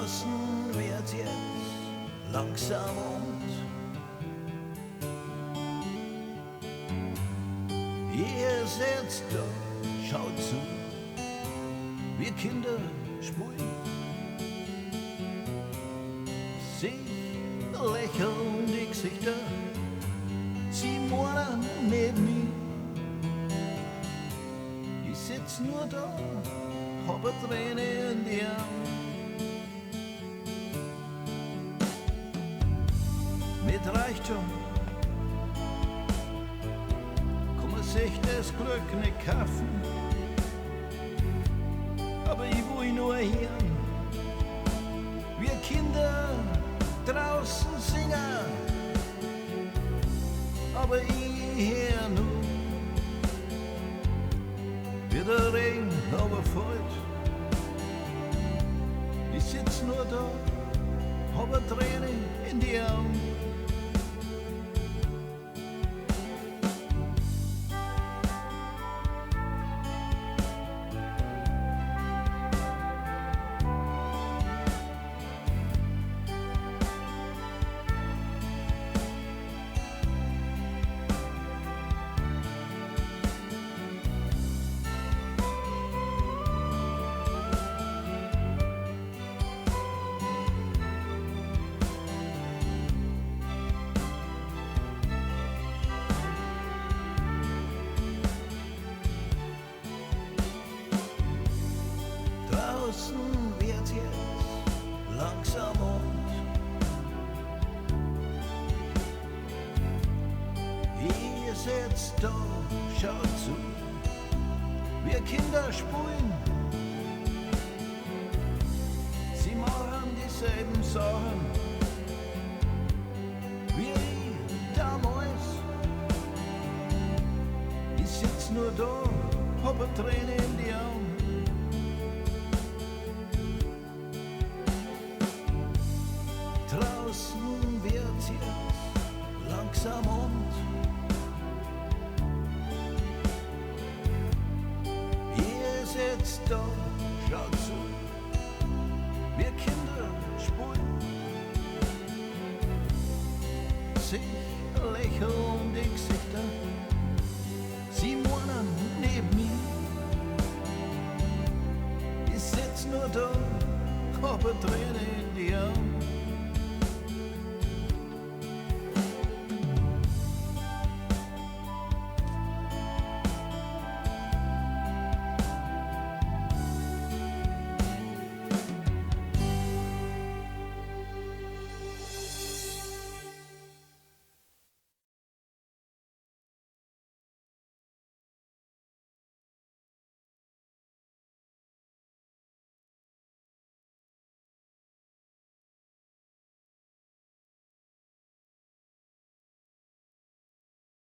Draußen wird jetzt langsam und ihr sitzt da, schaut zu, wie Kinder spielen. Sie lächeln die Gesichter, sie murren neben mir. Ich sitz nur da, hab eine Träne in die Augen. Mit Reichtum kann man sich das Glück nicht kaufen, aber ich will nur hören, wie Kinder draußen singen, aber ich hör nur, wie der Regen runterfällt. Ich sitz nur da, hab eine Träne in die Augen. Draußen wird jetzt langsam und ihr sitzt da, schaut zu, wir Kinder spielen. Sie machen dieselben Sachen wie ich damals. Ich sitz nur da, hab eine Träne in die Augen. Draußen wird jetzt langsam und ihr sitzt da, schaut zu, wir Kinder spielen. Sie lächeln die Gesichter, sie murren neben mir. Ich sitz nur da, hab eine Träne in die Augen.